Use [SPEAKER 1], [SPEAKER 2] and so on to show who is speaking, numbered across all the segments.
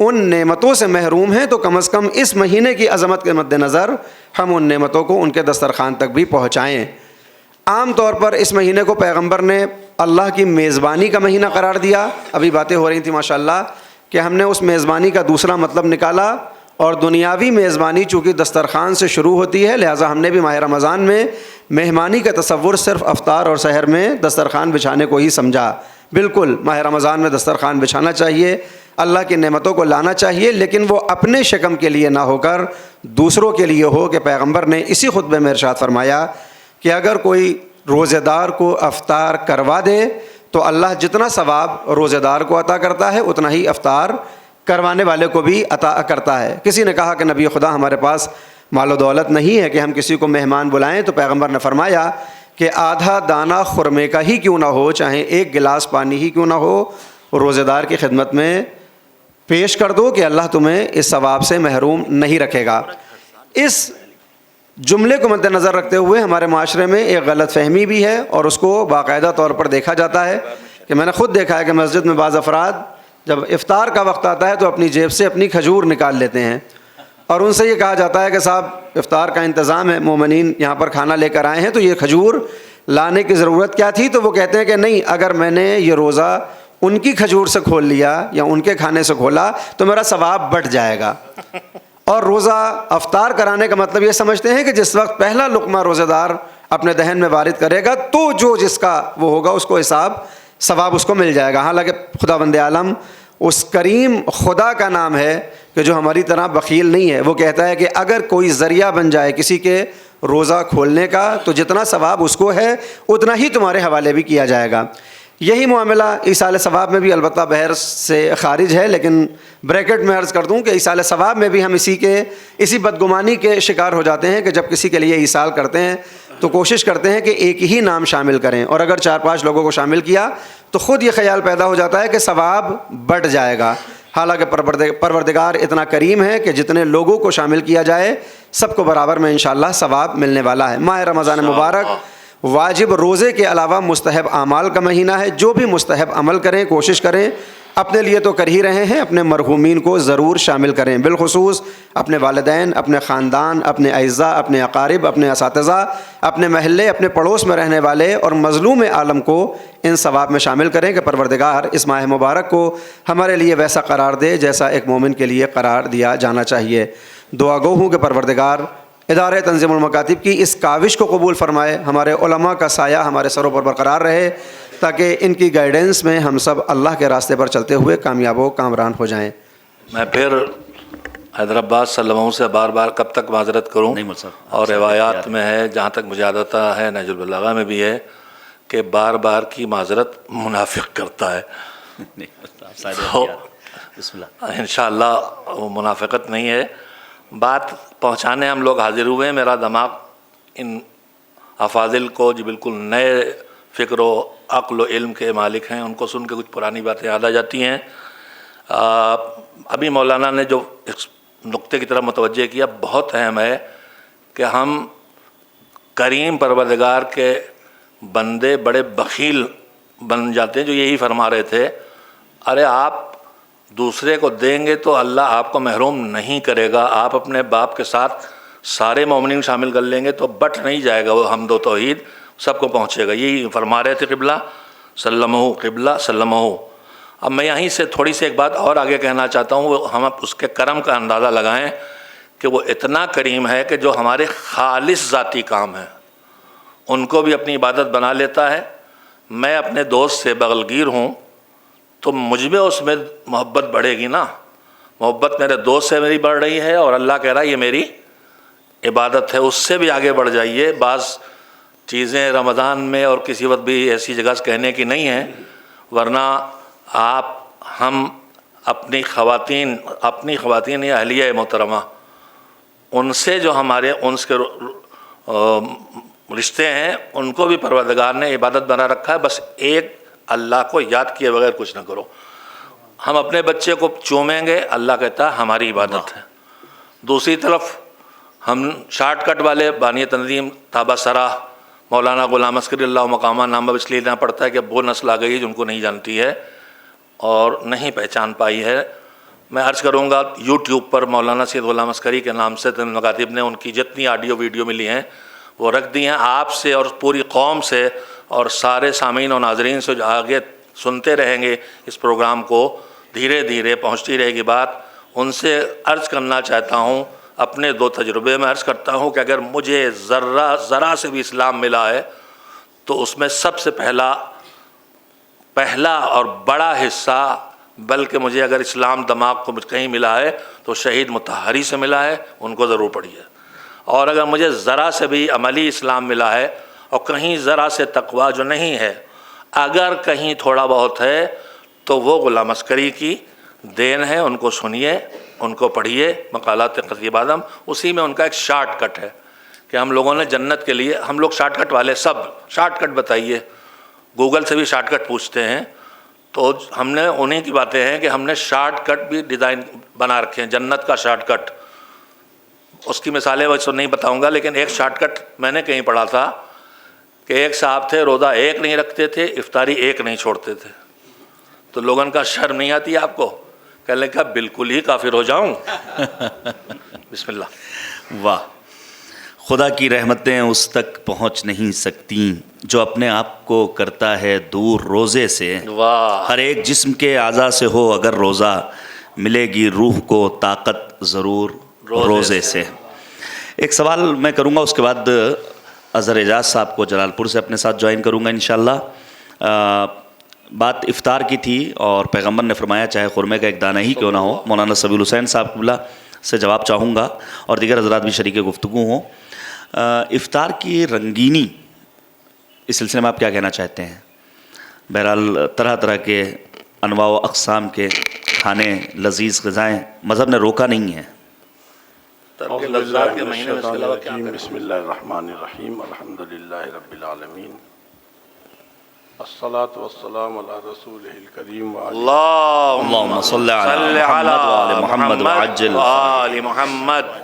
[SPEAKER 1] ان نعمتوں سے محروم ہیں تو کم از کم اس مہینے کی عظمت کے مد نظر ہم ان نعمتوں کو ان کے دسترخوان تک بھی پہنچائیں۔ عام طور پر اس مہینے کو پیغمبر نے اللہ کی میزبانی کا مہینہ قرار دیا۔ ابھی باتیں ہو رہی تھیں ماشاءاللہ کہ ہم نے اس میزبانی کا دوسرا مطلب نکالا، اور دنیاوی میزبانی چونکہ دسترخوان سے شروع ہوتی ہے، لہٰذا ہم نے بھی ماہ رمضان میں مہمانی کا تصور صرف افطار اور سحر میں دسترخوان بچھانے کو ہی سمجھا۔ بالکل ماہ رمضان میں دسترخوان بچھانا چاہیے، اللہ کی نعمتوں کو لانا چاہیے، لیکن وہ اپنے شکم کے لیے نہ ہو کر دوسروں کے لیے ہو، کہ پیغمبر نے اسی خطبے میں ارشاد فرمایا کہ اگر کوئی روزہ دار کو افطار کروا دے تو اللہ جتنا ثواب روزہ دار کو عطا کرتا ہے اتنا ہی افطار کروانے والے کو بھی عطا کرتا ہے۔ کسی نے کہا کہ نبی خدا ہمارے پاس مال و دولت نہیں ہے کہ ہم کسی کو مہمان بلائیں، تو پیغمبر نے فرمایا کہ آدھا دانہ خرمے کا ہی کیوں نہ ہو، چاہے ایک گلاس پانی ہی کیوں نہ ہو، روزہ دار کی خدمت میں پیش کر دو کہ اللہ تمہیں اس ثواب سے محروم نہیں رکھے گا۔ اس جملے کو مد نظر رکھتے ہوئے ہمارے معاشرے میں ایک غلط فہمی بھی ہے، اور اس کو باقاعدہ طور پر دیکھا جاتا ہے کہ میں نے خود دیکھا ہے کہ مسجد میں بعض افراد جب افطار کا وقت آتا ہے تو اپنی جیب سے اپنی کھجور نکال لیتے ہیں، اور ان سے یہ کہا جاتا ہے کہ صاحب افطار کا انتظام ہے، مومنین یہاں پر کھانا لے کر آئے ہیں تو یہ کھجور لانے کی ضرورت کیا تھی؟ تو وہ کہتے ہیں کہ نہیں، اگر میں نے یہ روزہ ان کی کھجور سے کھول لیا یا ان کے کھانے سے کھولا تو میرا ثواب بڑھ جائے گا۔ اور روزہ افطار کرانے کا مطلب یہ سمجھتے ہیں کہ جس وقت پہلا لقمہ روزہ دار اپنے دہن میں وارد کرے گا تو جو جس کا وہ ہوگا اس کو حساب ثواب اس کو مل جائے گا۔ حالانکہ خداوند عالم اس کریم خدا کا نام ہے کہ جو ہماری طرح بخیل نہیں ہے۔ وہ کہتا ہے کہ اگر کوئی ذریعہ بن جائے کسی کے روزہ کھولنے کا تو جتنا ثواب اس کو ہے اتنا ہی تمہارے حوالے بھی کیا جائے گا۔ یہی معاملہ ایصال ثواب میں بھی البتہ بحث سے خارج ہے، لیکن بریکٹ میں عرض کر دوں کہ ایصال ثواب میں بھی ہم اسی بدگمانی کے شکار ہو جاتے ہیں کہ جب کسی کے لیے ایصال کرتے ہیں تو کوشش کرتے ہیں کہ ایک ہی نام شامل کریں، اور اگر 4-5 لوگوں کو شامل کیا تو خود یہ خیال پیدا ہو جاتا ہے کہ ثواب بڑھ جائے گا۔ حالانکہ پروردگار اتنا کریم ہے کہ جتنے لوگوں کو شامل کیا جائے سب کو برابر میں انشاءاللہ ثواب ملنے والا ہے۔ ماہ رمضان مبارک واجب روزے کے علاوہ مستحب اعمال کا مہینہ ہے۔ جو بھی مستحب عمل کریں کوشش کریں، اپنے لیے تو کر ہی رہے ہیں، اپنے مرحومین کو ضرور شامل کریں، بالخصوص اپنے والدین، اپنے خاندان، اپنے اعزاء، اپنے اقارب، اپنے اساتذہ، اپنے محلے، اپنے پڑوس میں رہنے والے اور مظلوم عالم کو ان ثواب میں شامل کریں کہ پروردگار اس ماہ مبارک کو ہمارے لیے ویسا قرار دے جیسا ایک مومن کے لیے قرار دیا جانا چاہیے۔ دعا گو ہوں کہ پروردگار ادارہ تنظیم المکاتب کی اس کاوش کو قبول فرمائے، ہمارے علماء کا سایہ ہمارے سروں پر برقرار رہے، تاکہ ان کی گائیڈنس میں ہم سب اللہ کے راستے پر چلتے ہوئے کامیاب و کامران ہو جائیں۔
[SPEAKER 2] میں پھر حیدرآباد سلموں سے بار بار کب تک معذرت کروں، اور روایات میں ہے، جہاں تک مجھے عادت ہے، نہج البلاغہ میں بھی ہے کہ بار بار کی معذرت منافق کرتا ہے۔ انشاءاللہ وہ منافقت نہیں ہے، بات پہنچانے ہم لوگ حاضر ہوئے ہیں۔ میرا دماغ ان افاضل کو جو بالکل نئے فکر و عقل و علم کے مالک ہیں ان کو سن کے کچھ پرانی باتیں یاد آ جاتی ہیں۔ ابھی مولانا نے جو اس نقطے کی طرف متوجہ کیا بہت اہم ہے کہ ہم کریم پروردگار کے بندے بڑے بخیل بن جاتے ہیں، جو یہی فرما رہے تھے، ارے آپ دوسرے کو دیں گے تو اللہ آپ کو محروم نہیں کرے گا، آپ اپنے باپ کے ساتھ سارے مومنین شامل کر لیں گے تو بٹ نہیں جائے گا وہ حمد و توحید، سب کو پہنچے گا۔ یہی فرما رہے تھے قبلہ سلمہ۔ اب میں یہیں سے تھوڑی سی ایک بات اور آگے کہنا چاہتا ہوں، ہم اس کے کرم کا اندازہ لگائیں کہ وہ اتنا کریم ہے کہ جو ہمارے خالص ذاتی کام ہیں ان کو بھی اپنی عبادت بنا لیتا ہے۔ میں اپنے دوست سے بغلگیر ہوں تو مجھ میں اس میں محبت بڑھے گی نا، محبت میرے دوست سے میری بڑھ رہی ہے، اور اللہ کہہ رہا ہے یہ میری عبادت ہے، اس سے بھی آگے بڑھ جائیے۔ بعض چیزیں رمضان میں اور کسی وقت بھی ایسی جگہ سے کہنے کی نہیں ہیں، ورنہ ہم اپنی خواتین یا اہلیہ محترمہ ان سے جو ہمارے انس کے رشتے ہیں ان کو بھی پروردگار نے عبادت بنا رکھا ہے۔ بس ایک اللہ کو یاد کیے بغیر کچھ نہ کرو۔ ہم اپنے بچے کو چومیں گے، اللہ کہتا ہے ہماری عبادت ہے۔ دوسری طرف ہم شارٹ کٹ والے بانی تنظیم تابہ سرا مولانا غلام عسکری اللہ مقامہ نام اس لیے لینا پڑتا ہے کہ اب وہ نسل آ گئی ہے جو ان کو نہیں جانتی ہے اور نہیں پہچان پائی ہے، میں عرض کروں گا یوٹیوب پر مولانا سید غلام عسکری کے نام سے تنظیم مکاتب نے ان کی جتنی آڈیو ویڈیو ملی ہیں وہ رکھ دی ہیں. آپ سے اور پوری قوم سے اور سارے سامعین و ناظرین سے جو آگے سنتے رہیں گے اس پروگرام کو، دھیرے دھیرے پہنچتی رہے گی بات. ان سے عرض کرنا چاہتا ہوں، اپنے 2 تجربے میں عرض کرتا ہوں کہ اگر مجھے ذرا سے بھی اسلام ملا ہے تو اس میں سب سے پہلا اور بڑا حصہ، بلکہ مجھے اگر اسلام دماغ کو کہیں ملا ہے تو شہید مطہری سے ملا ہے، ان کو ضرور پڑھیے. اور اگر مجھے ذرا سے بھی عملی اسلام ملا ہے اور کہیں ذرا سے تقویٰ جو نہیں ہے، اگر کہیں تھوڑا بہت ہے تو وہ غلام عسکری کی دین ہے. ان کو سنیے، ان کو پڑھیے، مقالات خطیب اعظم. اسی میں ان کا ایک شارٹ کٹ ہے کہ ہم لوگوں نے جنت کے لیے، ہم لوگ شارٹ کٹ والے، سب شارٹ کٹ بتائیے، گوگل سے بھی شارٹ کٹ پوچھتے ہیں، تو ہم نے انہیں کی باتیں ہیں کہ ہم نے شارٹ کٹ بھی ڈیزائن بنا رکھے ہیں، جنت کا شارٹ کٹ. اس کی مثالیں ویسے نہیں بتاؤں گا، لیکن ایک شارٹ کٹ میں نے کہیں پڑھا تھا کہ ایک صاحب تھے، روزہ ایک نہیں رکھتے تھے، افطاری ایک نہیں چھوڑتے تھے. تو لوگوں کا شرم نہیں آتی آپ کو؟ کہنے کا بالکل ہی کافر ہو جاؤں. بسم اللہ.
[SPEAKER 3] واہ. خدا کی رحمتیں اس تک پہنچ نہیں سکتیں جو اپنے آپ کو کرتا ہے دور روزے سے.
[SPEAKER 2] واہ.
[SPEAKER 3] ہر ایک جسم کے اعضاء سے ہو اگر روزہ، ملے گی روح کو طاقت ضرور روزے سے. ایک سوال میں کروں گا، اس کے بعد اظہر اعجاز صاحب کو جلال پور سے اپنے ساتھ جوائن کروں گا انشاءاللہ. بات افطار کی تھی اور پیغمبر نے فرمایا چاہے خرمے کا ایک دانہ ہی کیوں نہ ہو. مولانا سبیل حسین صاحب قبلہ سے جواب چاہوں گا اور دیگر حضرات بھی شریک گفتگو ہوں. افطار کی رنگینی اس سلسلے میں آپ کیا کہنا چاہتے ہیں؟ بہرحال طرح طرح کے انواع و اقسام کے کھانے، لذیذ غذائیں، مذہب نے روکا نہیں ہے.
[SPEAKER 2] لذات کے مہینے میں اس کے علاوہ کیا کریں؟
[SPEAKER 4] بسم اللہ الرحمن الرحیم. الحمدللہ رب العالمین، الصلاۃ والسلام علی رسولہ الکریم
[SPEAKER 3] اللہم صلی علی محمد وآل محمد وعجل
[SPEAKER 2] آل محمد.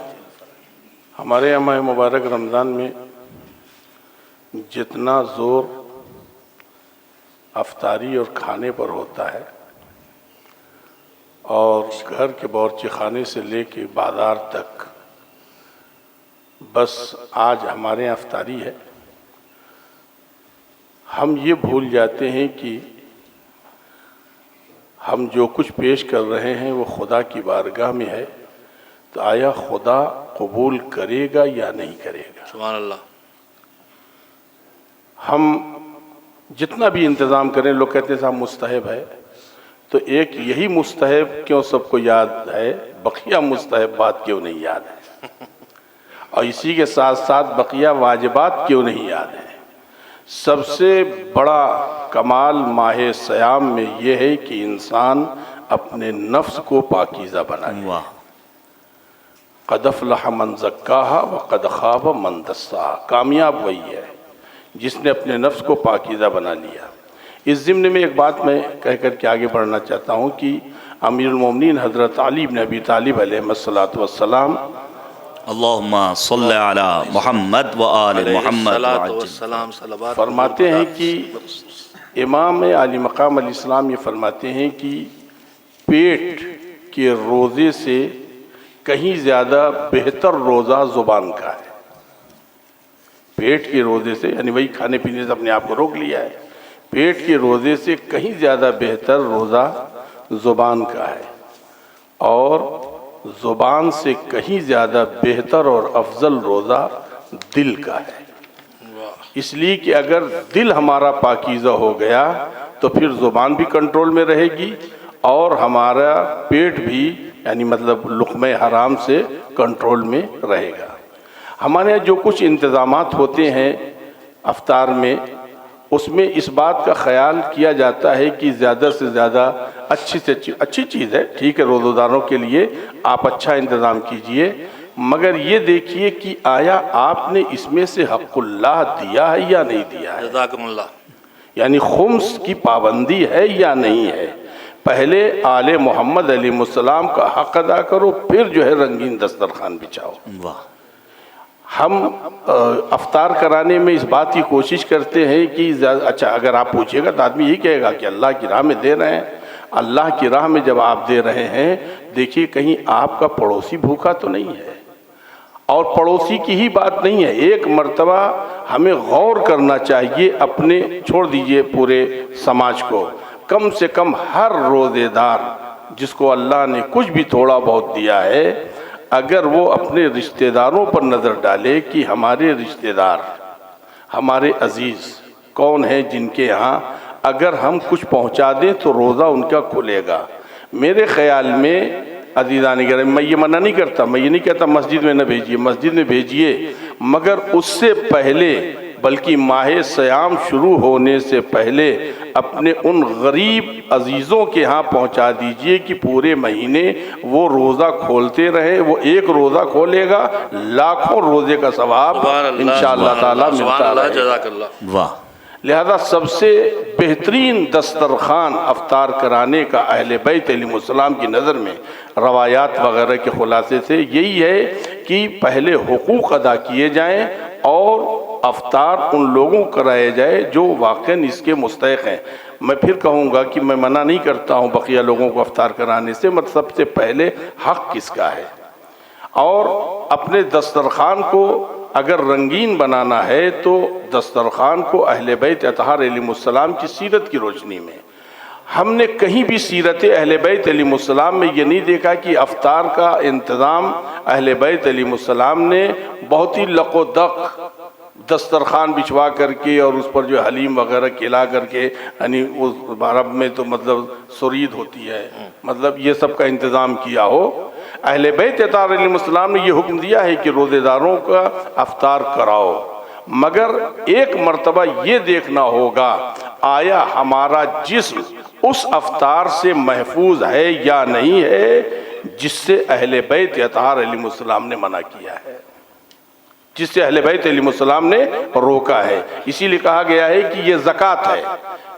[SPEAKER 4] ہمارے یہاں ماہ مبارک رمضان میں جتنا زور افطاری اور کھانے پر ہوتا ہے، اور گھر کے باورچی خانے سے لے کے بازار تک، بس آج ہمارے یہاں افطاری ہے. ہم یہ بھول جاتے ہیں کہ ہم جو کچھ پیش کر رہے ہیں وہ خدا کی بارگاہ میں ہے، تو آیا خدا قبول کرے گا یا نہیں کرے گا؟
[SPEAKER 2] سبحان اللہ.
[SPEAKER 4] ہم جتنا بھی انتظام کریں، لوگ کہتے ہیں صاحب مستحب ہے، تو ایک یہی مستحب کیوں سب کو یاد ہے، بقیہ مستحبات کیوں نہیں یاد ہے؟ اور اسی کے ساتھ ساتھ بقیہ واجبات کیوں نہیں یاد ہیں؟ سب سے بڑا کمال ماہ صیام میں یہ ہے کہ انسان اپنے نفس کو پاکیزہ بنائے. قد افلح من زکاہا وقد خاب من دساہا. کامیاب وہی ہے جس نے اپنے نفس کو پاکیزہ بنا لیا. اس ضمن میں ایک بات میں کہہ کر کے آگے بڑھنا چاہتا ہوں کہ امیر المومنین حضرت علی بن ابی طالب علیہ السلام
[SPEAKER 3] اللہم صلی علی محمد وآل محمد وعجل
[SPEAKER 4] فرماتے ہیں کہ امام علی مقام علیہ السلام یہ فرماتے ہیں کہ پیٹ کے روزے سے کہیں زیادہ بہتر روزہ زبان کا ہے. پیٹ کے روزے سے، یعنی وہی کھانے پینے سے اپنے آپ کو روک لیا ہے، پیٹ کے روزے سے کہیں زیادہ بہتر روزہ زبان کا ہے، اور زبان سے کہیں زیادہ بہتر اور افضل روزہ دل کا ہے. اس لیے کہ اگر دل ہمارا پاکیزہ ہو گیا تو پھر زبان بھی کنٹرول میں رہے گی اور ہمارا پیٹ بھی، یعنی مطلب لقمہ حرام سے کنٹرول میں رہے گا. ہمارے یہاں جو کچھ انتظامات ہوتے ہیں افطار میں، اس میں اس بات کا خیال کیا جاتا ہے کہ زیادہ سے زیادہ اچھی چیز ہے، ٹھیک ہے، روزہ داروں کے لیے آپ اچھا انتظام کیجئے، مگر یہ دیکھیے کہ آیا آپ نے اس میں سے حق اللہ دیا ہے یا نہیں دیا ہے؟
[SPEAKER 2] جزاکم اللہ.
[SPEAKER 4] یعنی خمس کی پابندی ہے یا نہیں ہے؟ پہلے آل محمد علیہ السلام کا حق ادا کرو، پھر جو ہے رنگین دسترخوان بچھاؤ.
[SPEAKER 3] واہ.
[SPEAKER 4] ہم افطار کرانے میں اس بات کی کوشش کرتے ہیں کہ اچھا اگر آپ پوچھے گا تو آدمی یہی کہے گا کہ اللہ کی راہ میں دے رہے ہیں. اللہ کی راہ میں جب آپ دے رہے ہیں، دیکھیے کہیں آپ کا پڑوسی بھوکا تو نہیں ہے، اور پڑوسی کی ہی بات نہیں ہے، ایک مرتبہ ہمیں غور کرنا چاہیے اپنے، چھوڑ دیجئے پورے سماج کو، کم سے کم ہر روزے دار جس کو اللہ نے کچھ بھی تھوڑا بہت دیا ہے، اگر وہ اپنے رشتہ داروں پر نظر ڈالے کہ ہمارے رشتہ دار، ہمارے عزیز کون ہیں جن کے ہاں اگر ہم کچھ پہنچا دیں تو روزہ ان کا کھلے گا۔ میرے خیال میں عزیزان گرامی، میں یہ منع نہیں کرتا، میں یہ نہیں کہتا مسجد میں نہ بھیجیے، مسجد میں بھیجیے، مگر اس سے پہلے، بلکہ ماہ صیام شروع ہونے سے پہلے اپنے ان غریب عزیزوں کے ہاں پہنچا دیجئے کہ پورے مہینے وہ روزہ کھولتے رہے، وہ ایک روزہ کھولے گا لاکھوں روزے کا ثواب انشاءاللہ تعالی ملتا رہے۔
[SPEAKER 2] جزاک اللہ۔
[SPEAKER 3] واہ،
[SPEAKER 4] لہذا سب سے بہترین دسترخوان افطار کرانے کا اہل بیت علیہ السلام کی نظر میں روایات وغیرہ کے خلاصے سے یہی ہے کہ پہلے حقوق ادا کیے جائیں اور افطار ان لوگوں کرائے جائے جو واقعاً اس کے مستحق ہیں۔ میں پھر کہوں گا کہ میں منع نہیں کرتا ہوں بقیہ لوگوں کو افطار کرانے سے، مگر سب سے پہلے حق کس کا ہے، اور اپنے دسترخوان کو اگر رنگین بنانا ہے تو دسترخوان کو اہل بیت اطہار علیہ السلام کی سیرت کی روشنی میں، ہم نے کہیں بھی سیرت اہل بیت علیہ السلام میں یہ نہیں دیکھا کہ افطار کا انتظام اہل بیت علیہ السلام نے بہت ہی لق و دق دسترخوان بچھوا کر کے اور اس پر جو حلیم وغیرہ کھلا کر کے، یعنی اس عرب میں تو مطلب سرید ہوتی ہے، مطلب یہ سب کا انتظام کیا ہو۔ اہل بیت اطہار علیہ السلام نے یہ حکم دیا ہے کہ روزے داروں کا افطار کراؤ، مگر ایک مرتبہ یہ دیکھنا ہوگا آیا ہمارا جسم اس افطار سے محفوظ ہے یا نہیں ہے جس سے اہل بیت اطہار علیہ السلام نے منع کیا ہے، جس سے اہل بیت علیہ السلام نے روکا ہے۔ اسی لیے کہا گیا ہے کہ یہ زکوٰۃ ہے،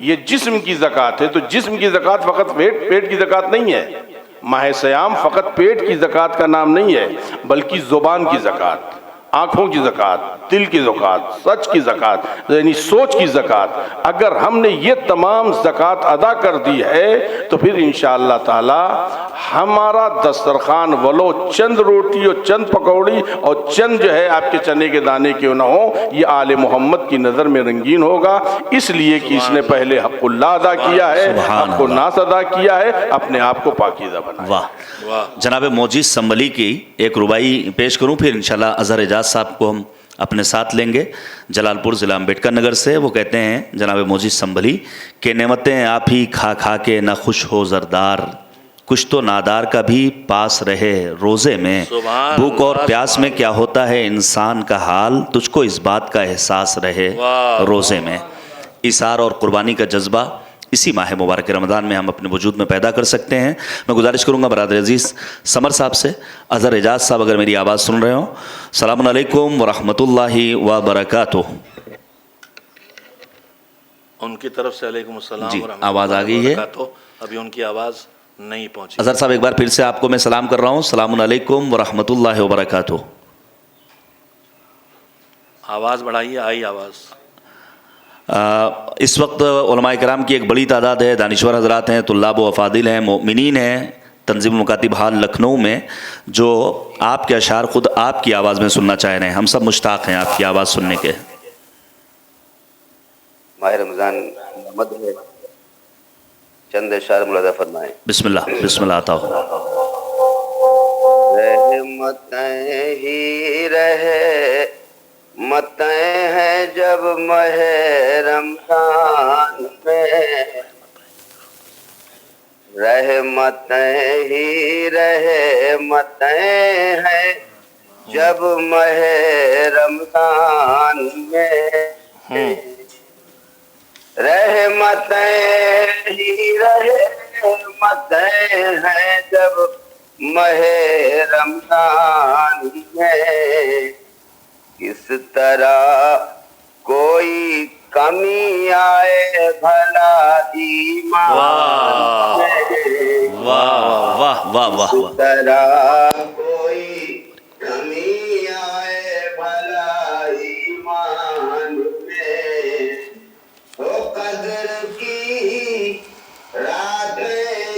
[SPEAKER 4] یہ جسم کی زکوٰۃ ہے، تو جسم کی زکوٰۃ فقط پیٹ کی زکوٰۃ نہیں ہے، ماہ سیام فقط پیٹ کی زکوٰۃ کا نام نہیں ہے، بلکہ زبان کی زکوٰۃ، آنکھوں کی زکوٰۃ، دل کی زکوٰۃ، سچ کی زکوٰۃ، یعنی سوچ کی زکوٰۃ۔ اگر ہم نے یہ تمام زکوٰۃ ادا کر دی ہے تو پھر انشاءاللہ تعالی ہمارا دسترخوان ولو چند روٹی اور چند پکوڑی اور چند جو ہے آپ کے چنے کے دانے کیوں نہ ہو، یہ آل محمد کی نظر میں رنگین ہوگا، اس لیے کہ اس نے پہلے حق اللہ ادا کیا ہے، حق الناس ادا کیا ہے، اپنے آپ کو پاکیزہ بنایا۔
[SPEAKER 3] واہ، جناب موجز سنبھلی کی ایک ربائی پیش کروں، پھر انشاءاللہ اظہر اعجاز صاحب کو ہم اپنے ساتھ لیں گے، جلال پور ضلع امبیڈکر نگر سے۔ وہ کہتے ہیں جناب موجز سنبھلی کہ نعمتیں آپ ہی کھا کھا کے نہ خوش ہو زردار، کچھ تو نادار کا بھی پاس رہے روزے میں، بھوک اور پیاس میں کیا ہوتا ہے انسان کا حال، تجھ کو اس بات کا احساس رہے روزے میں۔ ایثار اور قربانی کا جذبہ اسی ماہ مبارک رمضان میں ہم اپنے وجود میں پیدا کر سکتے ہیں۔ میں گزارش کروں گا برادر عزیز سمر صاحب سے، اظہر اعجاز صاحب اگر میری آواز سن رہے ہوں، السلام علیکم ورحمۃ اللہ وبرکاتہ۔
[SPEAKER 2] ان کی طرف سے علیکم السلام
[SPEAKER 3] جی،
[SPEAKER 2] ورحمۃ
[SPEAKER 3] آواز آ گئی ہے؟
[SPEAKER 2] وبرکاتہ۔ ابھی ان کی آواز نہیں پہنچی۔
[SPEAKER 3] اظہر صاحب ایک بار پھر سے آپ کو میں سلام کر رہا ہوں، السلام علیکم ورحمۃ اللہ وبرکاتہ۔
[SPEAKER 2] آواز بڑھائیے، آئی آواز۔
[SPEAKER 3] اس وقت علماء کرام کی ایک بڑی تعداد ہے، دانشور حضرات ہیں، طلاب و افاضل ہیں، مومنین ہیں تنظیم مکاتب حال لکھنؤ میں، جو آپ کے اشعار خود آپ کی آواز میں سننا چاہ رہے ہیں۔ ہم سب مشتاق ہیں آپ کی آواز سننے کے۔
[SPEAKER 5] ماہ رمضان مد ہے، چند اشعار ملاحظہ فرمائیں۔
[SPEAKER 3] بسم اللہ، بسم اللہ عطا ہو۔
[SPEAKER 5] رحمتیں ہی رہے متیں ہیں جب ماہ رمضان میں، رحمتیں ہی رحمتیں ہیں جب ماہ رمضان میں، رحمتیں ہی رحمتیں ہیں جب ماہ رمضان میں، کس طرح کوئی کمی آئے بھلا ایمان میں،
[SPEAKER 3] واہ واہ واہ واہ
[SPEAKER 5] کس طرح کوئی کمی آئے بھلا ایمان میں، قدر کی راتیں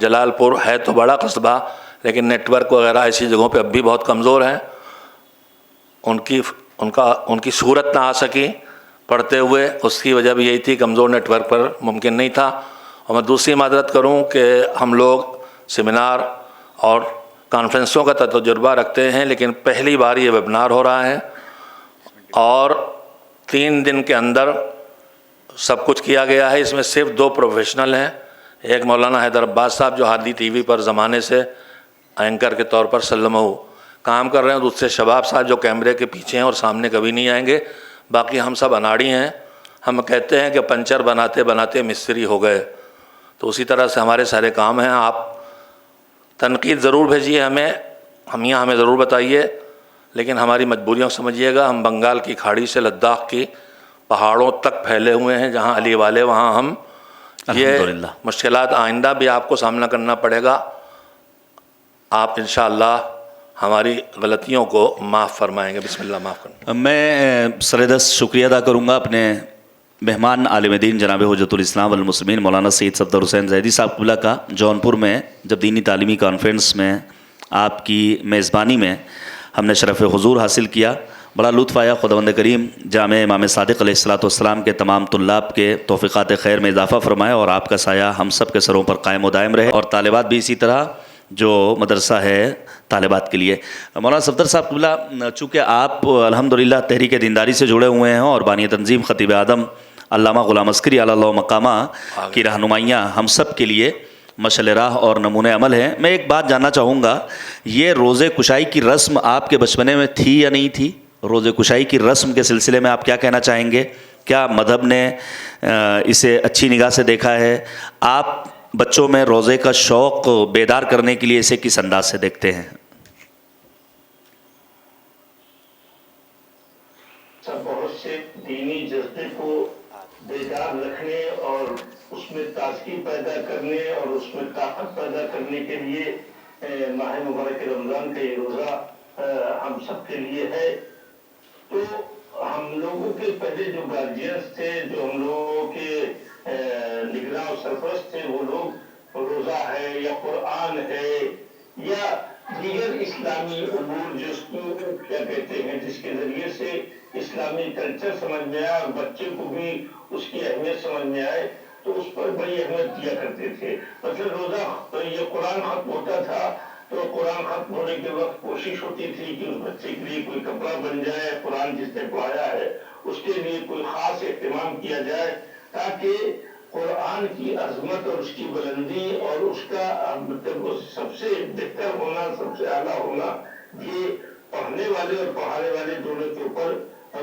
[SPEAKER 2] جلال پور ہے تو بڑا قصبہ لیکن نیٹ ورک وغیرہ ایسی جگہوں پہ اب بھی بہت کمزور ہیں، ان کی صورت نہ آ سکی پڑھتے ہوئے، اس کی وجہ بھی یہی تھی کمزور نیٹ ورک پر ممکن نہیں تھا۔ اور میں دوسری معذرت کروں کہ ہم لوگ سیمینار اور کانفرنسوں کا تجربہ رکھتے ہیں لیکن پہلی بار یہ ویبنار ہو رہا ہے اور 3 دن کے اندر سب کچھ کیا گیا ہے۔ اس میں صرف 2 پروفیشنل ہیں، ایک مولانا حیدر عباس صاحب جو ہادی ٹی وی پر زمانے سے اینکر کے طور پر سلمہ کام کر رہے ہیں، دوسرے شباب صاحب جو کیمرے کے پیچھے ہیں اور سامنے کبھی نہیں آئیں گے، باقی ہم سب اناڑی ہیں۔ ہم کہتے ہیں کہ پنچر بناتے بناتے مستری ہو گئے، تو اسی طرح سے ہمارے سارے کام ہیں۔ آپ تنقید ضرور بھیجیے ہمیں ضرور بتائیے، لیکن ہماری مجبوریوں سمجھیے گا۔ ہم بنگال کی کھاڑی سے لداخ کی پہاڑوں تک پھیلے ہوئے ہیں، جہاں علی والے وہاں ہم۔ یہ
[SPEAKER 3] الحمدللہ
[SPEAKER 2] مشکلات آئندہ بھی آپ کو سامنا کرنا پڑے گا، آپ انشاءاللہ ہماری غلطیوں کو معاف فرمائیں گے۔ بسم اللہ معاف کرنا۔
[SPEAKER 3] میں سردست شکریہ ادا کروں گا اپنے مہمان عالم دین جناب حجت الاسلام والمسلمین مولانا سید صفدر حسین زیدی صاحب قبلہ کا، جونپور میں جب دینی تعلیمی کانفرنس میں آپ کی میزبانی میں ہم نے شرف حضور حاصل کیا، بڑا لطف آیا۔ خداوند کریم جامع امام صادق علیہ السلام کے تمام طلاب کے توفیقات خیر میں اضافہ فرمائے اور آپ کا سایہ ہم سب کے سروں پر قائم و دائم رہے، اور طالبات بھی اسی طرح جو مدرسہ ہے طالبات کے لیے۔ مولانا صفدر صاحب قبلہ، چونکہ آپ الحمدللہ تحریک دینداری سے جڑے ہوئے ہیں اور بانی تنظیم خطیب اعظم علامہ غلام عسکری علی اللہ مقامہ کی رہنمائیاں ہم سب کے لیے مشعل راہ اور نمونۂ عمل ہیں۔ میں ایک بات جاننا چاہوں گا، یہ روزے کشائی کی رسم آپ کے بچپنے میں تھی یا نہیں تھی؟ روزے کشائی کی رسم کے سلسلے میں آپ کیا کہنا چاہیں گے؟ کیا مذہب نے اسے اچھی نگاہ سے دیکھا ہے؟ آپ بچوں میں روزے کا شوق بیدار کرنے کے لیے اسے کس انداز سے دیکھتے ہیں؟
[SPEAKER 6] بہت سے دینی جذبے کو بیدار رکھنے اور اس میں تازگی پیدا کرنے اور اس میں طاقت پیدا کرنے کے لیے ماہ مبارک رمضان کا یہ روزہ ہم سب کے لیے ہے۔ تو ہم لوگوں کے پہلے جو گارجینس تھے، جو ہم لوگوں کے نگراں اور سرپرست تھے، وہ لوگ روزہ ہے یا قرآن ہے یا دیگر اسلامی امور جس کو کیا کہتے ہیں، جس کے ذریعے سے اسلامی کلچر سمجھ میں آئے اور بچے کو بھی اس کی اہمیت سمجھ میں آئے، تو اس پر بڑی اہمیت دیا کرتے تھے۔ مطلب روزہ یہ قرآن ختم ہوتا تھا تو قرآن ختم ہونے کے وقت کوشش ہوتی تھی کہ اس بچے کے لیے کوئی کپڑا بن جائے، قرآن جس نے پڑھایا ہے اس کے لیے کوئی خاص اہتمام کیا جائے، تاکہ قرآن کی عظمت اور اس کی بلندی اور اس کا مطلب سب سے بہتر ہونا، سب سے اعلیٰ ہونا، یہ پڑھنے والے اور پڑھانے والے دونوں کے اوپر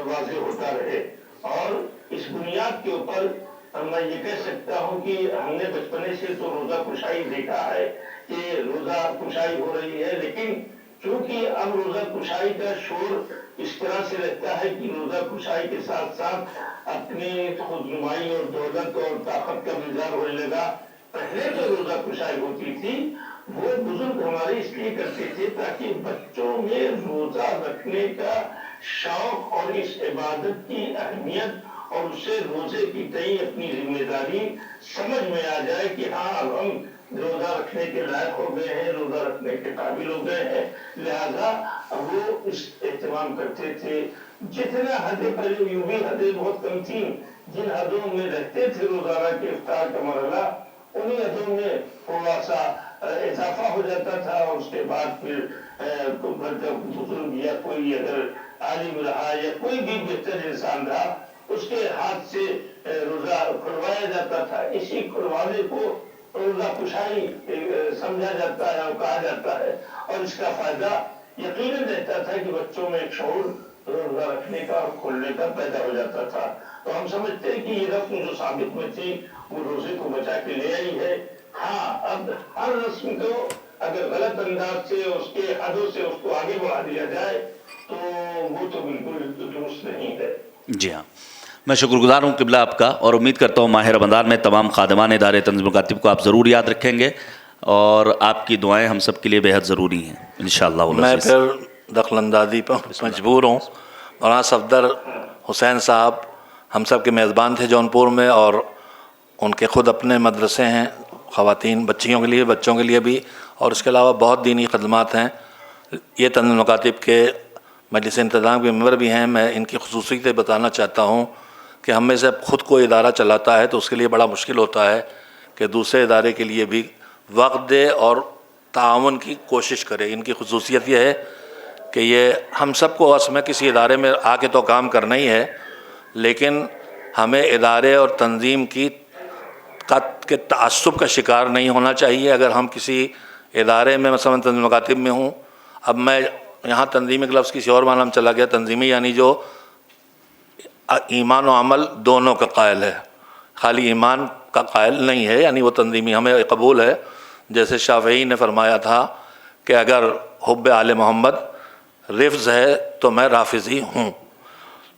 [SPEAKER 6] واضح ہوتا رہے۔ اور اس بنیاد کے اوپر میں یہ کہہ سکتا ہوں کہ ہم نے بچپنے سے تو روزہ کشائی دیکھا ہے کہ روزہ کشائی ہو رہی ہے، لیکن چونکہ اب روزہ کشائی کا شور اس طرح سے رہتا ہے کہ روزہ کشائی کے ساتھ ساتھ اپنی خود نمائی اور دولت اور طاقت کا اظہار ہونے لگا۔ پہلے جو روزہ کشائی ہوتی تھی وہ بزرگ ہمارے اس لیے کرتے تھے تاکہ بچوں میں روزہ رکھنے کا شوق اور اس عبادت کی اہمیت اور اسے روزے کی تئیں اپنی ذمہ داری سمجھ میں آ جائے کہ ہاں اب ہم روزہ رکھنے کے لائق ہو گئے ہیں، روزہ رکھنے کے قابل ہو گئے ہیں، لہذا وہ اس اہتمام کرتے تھے۔ جتنا حدیں پہلے یوں بھی حدیں بہت کم تھیں، جن حدوں میں رہتے تھے روزانہ کے افطار کا مرحلہ، انہی حدوں میں تھوڑا سا اضافہ ہو جاتا تھا، اور اس کے بعد پھر بزرگ یا کوئی اگر عالم رہا یا کوئی بھی بہتر انسان رہا اس کے ہاتھ سے روزہ کھلوایا جاتا تھا۔ اسی کھلوانے کو روزہ کشائی سمجھا جاتا ہے اور کہا جاتا ہے، اور اس کا فائدہ یقیناً رہتا تھا کہ بچوں میں ایک شعور روزہ رکھنے کا اور کھولنے کا پیدا ہو جاتا تھا۔ تو ہم سمجھتے ہیں کہ یہ رسم جو ثابت میں تھی وہ روزے کو بچا کے لے آئی ہے۔ ہاں، اب ہر رسم کو اگر غلط انداز سے اس کے حدوں سے اس کو آگے بڑھا دیا جائے تو وہ تو بالکل درست نہیں ہے۔
[SPEAKER 3] جی ہاں، میں شکر گزار ہوں قبلہ آپ کا، اور امید کرتا ہوں ماہ رمضان میں تمام خادمان ادارے تنظیم مکاتب کو آپ ضرور یاد رکھیں گے، اور آپ کی دعائیں ہم سب کے لیے بہت ضروری ہیں انشاءاللہ۔
[SPEAKER 2] میں پھر دخل اندازی پر مجبور ہوں۔ مولانا صفدر حسین صاحب ہم سب کے میزبان تھے جونپور میں، اور ان کے خود اپنے مدرسے ہیں، خواتین بچیوں کے لیے بچوں کے لیے بھی، اور اس کے علاوہ بہت دینی خدمات ہیں۔ یہ تنظیم مکاتب کے مجلس انتظام کے ممبر بھی ہیں۔ میں ان کی خصوصیت بتانا چاہتا ہوں کہ ہم میں سے خود کو ادارہ چلاتا ہے تو اس کے لیے بڑا مشکل ہوتا ہے کہ دوسرے ادارے کے لیے بھی وقت دے اور تعاون کی کوشش کرے۔ ان کی خصوصیت یہ ہے کہ یہ ہم سب کو اصل میں کسی ادارے میں آ کے تو کام کرنا ہی ہے، لیکن ہمیں ادارے اور تنظیم کے تعصب کا شکار نہیں ہونا چاہیے۔ اگر ہم کسی ادارے میں مثلا تنظیم مکاتب میں ہوں، اب میں یہاں تنظیمی کا لفظ کسی اور معنی میں چلا گیا، تنظیمی یعنی جو ایمان و عمل دونوں کا قائل ہے، خالی ایمان کا قائل نہیں ہے، یعنی وہ تنظیمی ہمیں قبول ہے۔ جیسے شافعی نے فرمایا تھا کہ اگر حب آل محمد رفض ہے تو میں رافضی ہوں۔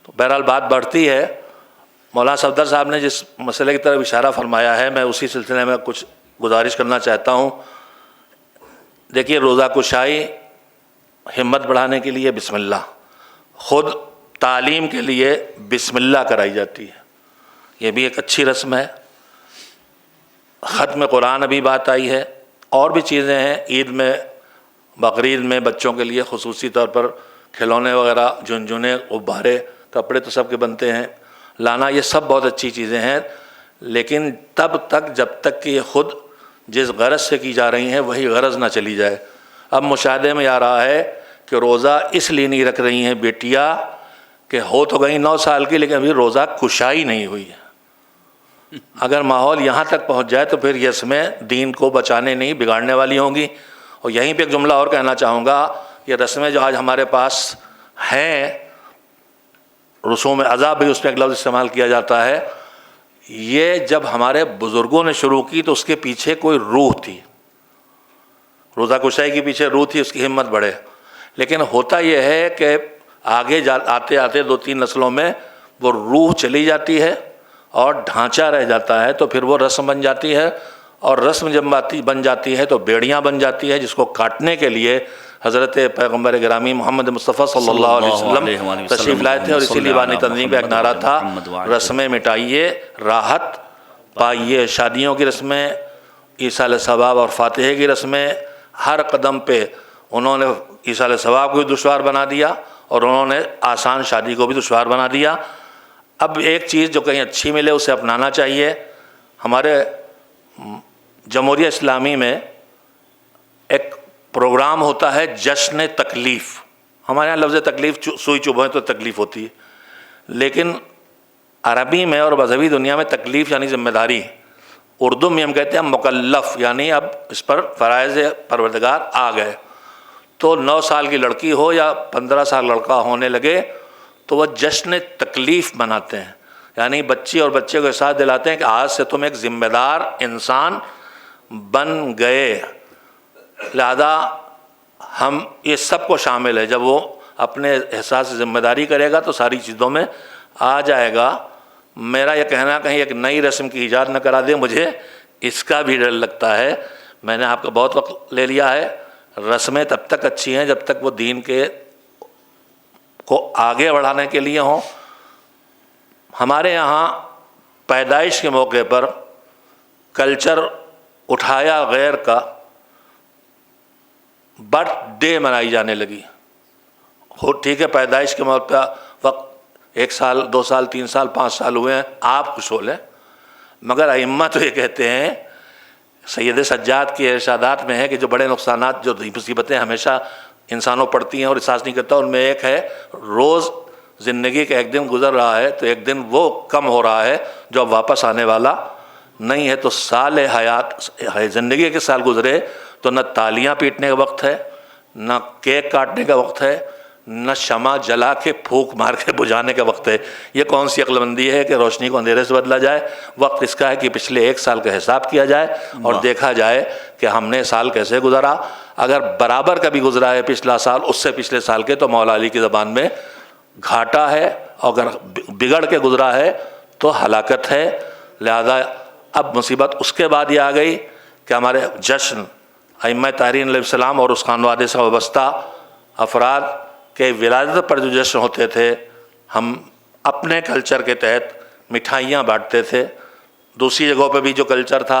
[SPEAKER 2] تو بہرحال بات بڑھتی ہے۔ مولانا صفدر صاحب نے جس مسئلے کی طرف اشارہ فرمایا ہے، میں اسی سلسلے میں کچھ گزارش کرنا چاہتا ہوں۔ دیکھیے، روزہ کشائی ہمت بڑھانے کے لیے بسم اللہ، خود تعلیم کے لیے بسم اللہ کرائی جاتی ہے، یہ بھی ایک اچھی رسم ہے۔ ختم قرآن ابھی بات آئی ہے، اور بھی چیزیں ہیں۔ عید میں، بقرعید میں بچوں کے لیے خصوصی طور پر کھلونے وغیرہ، جھنجھنے، غبارے، کپڑے تو سب کے بنتے ہیں، لانا، یہ سب بہت اچھی چیزیں ہیں، لیکن تب تک جب تک کہ یہ خود جس غرض سے کی جا رہی ہیں وہی غرض نہ چلی جائے۔ اب مشاہدے میں آ رہا ہے کہ روزہ اس لیے نہیں رکھ رہی ہیں بیٹیاں کہ ہو تو گئی 9 سال کی، لیکن ابھی روزہ کشائی نہیں ہوئی ہے۔ اگر ماحول یہاں تک پہنچ جائے تو پھر یہ رسمیں دین کو بچانے نہیں بگاڑنے والی ہوں گی۔ اور یہیں پہ ایک جملہ اور کہنا چاہوں گا، یہ رسمیں جو آج ہمارے پاس ہیں، رسوم عذاب بھی اس میں ایک لفظ استعمال کیا جاتا ہے، یہ جب ہمارے بزرگوں نے شروع کی تو اس کے پیچھے کوئی روح تھی، روزہ کشائی کے پیچھے روح تھی، اس کی ہمت بڑھے۔ لیکن ہوتا یہ ہے کہ آگے آتے آتے 2-3 نسلوں میں وہ روح چلی جاتی ہے اور ڈھانچہ رہ جاتا ہے، تو پھر وہ رسم بن جاتی ہے، اور رسم جب بن جاتی ہے تو بیڑیاں بن جاتی ہے، جس کو کاٹنے کے لیے حضرت پیغمبر گرامی محمد مصطفیٰ صلی اللہ علیہ وسلم تشریف لائے تھے، اور اسی لیے بانی تنظیم کا ایک نعرہ تھا، رسمیں مٹائیے راحت پائیے۔ شادیوں کی رسمیں، ایصال ثواب اور فاتحے کی رسمیں، ہر قدم پہ انہوں نے ایصال ثواب کو بھی دشوار بنا دیا اور انہوں نے آسان شادی کو بھی دشوار بنا دیا۔ اب ایک چیز جو کہیں اچھی ملے اسے اپنانا چاہیے۔ ہمارے جمہوریہ اسلامی میں ایک پروگرام ہوتا ہے جشن تکلیف۔ ہمارے یہاں لفظ تکلیف سوئی چبھوئیں تو تکلیف ہوتی ہے، لیکن عربی میں اور مذہبی دنیا میں تکلیف یعنی ذمہ داری، اردو میں ہم کہتے ہیں مکلف، یعنی اب اس پر فرائض پروردگار آ گئے۔ تو 9 سال کی لڑکی ہو یا 15 سال لڑکا ہونے لگے تو وہ جشن تکلیف مناتے ہیں، یعنی بچی اور بچے کو احساس دلاتے ہیں کہ آج سے تم ایک ذمہ دار انسان بن گئے۔ لہذا ہم یہ سب کو شامل ہے، جب وہ اپنے احساس ذمہ داری کرے گا تو ساری چیزوں میں آ جائے گا۔ میرا یہ کہنا کہیں ایک نئی رسم کی ایجاد نہ کرا دے، مجھے اس کا بھی ڈر لگتا ہے۔ میں نے آپ کا بہت وقت لے لیا ہے۔ رسمیں تب تک اچھی ہیں جب تک وہ دین کو آگے بڑھانے کے لیے ہوں۔ ہمارے یہاں پیدائش کے موقع پر کلچر اٹھایا غیر کا برتھ ڈے منائی جانے لگی۔ ٹھیک ہے، پیدائش کے موقع پر وقت 1 سال 2 سال 3 سال 5 سال ہوئے ہیں، آپ خوش ہو لیں، مگر ائمہ تو یہ کہتے ہیں، سید سجاد کے ارشادات میں ہے کہ جو بڑے نقصانات، جو مصیبتیں ہمیشہ انسانوں پڑتی ہیں اور احساس نہیں کرتا، ان میں ایک ہے روز زندگی کا ایک دن گزر رہا ہے تو ایک دن وہ کم ہو رہا ہے جو اب واپس آنے والا نہیں ہے۔ تو سال حیات، زندگی کے سال گزرے تو نہ تالیاں پیٹنے کا وقت ہے، نہ کیک کاٹنے کا وقت ہے، نہ شمع جلا کے پھونک مار کے بجھانے کا وقت ہے۔ یہ کون سی عقل مندی ہے کہ روشنی کو اندھیرے سے بدلا جائے؟ وقت اس کا ہے کہ پچھلے 1 سال کا حساب کیا جائے اور دیکھا جائے کہ ہم نے سال کیسے گزارا۔ اگر برابر کا بھی گزرا ہے پچھلا سال اس سے پچھلے سال کے، تو مولا علی کی زبان میں گھاٹا ہے، اور اگر بگڑ کے گزرا ہے تو ہلاکت ہے۔ لہذا اب مصیبت اس کے بعد یہ آ گئی کہ ہمارے جشن، ائمہ طاہرین علیہ السلام اور اس خانوادے سے وابستہ افراد کے ولادت پر جو جشن ہوتے تھے، ہم اپنے کلچر کے تحت مٹھائیاں بانٹتے تھے۔ دوسری جگہوں پہ بھی جو کلچر تھا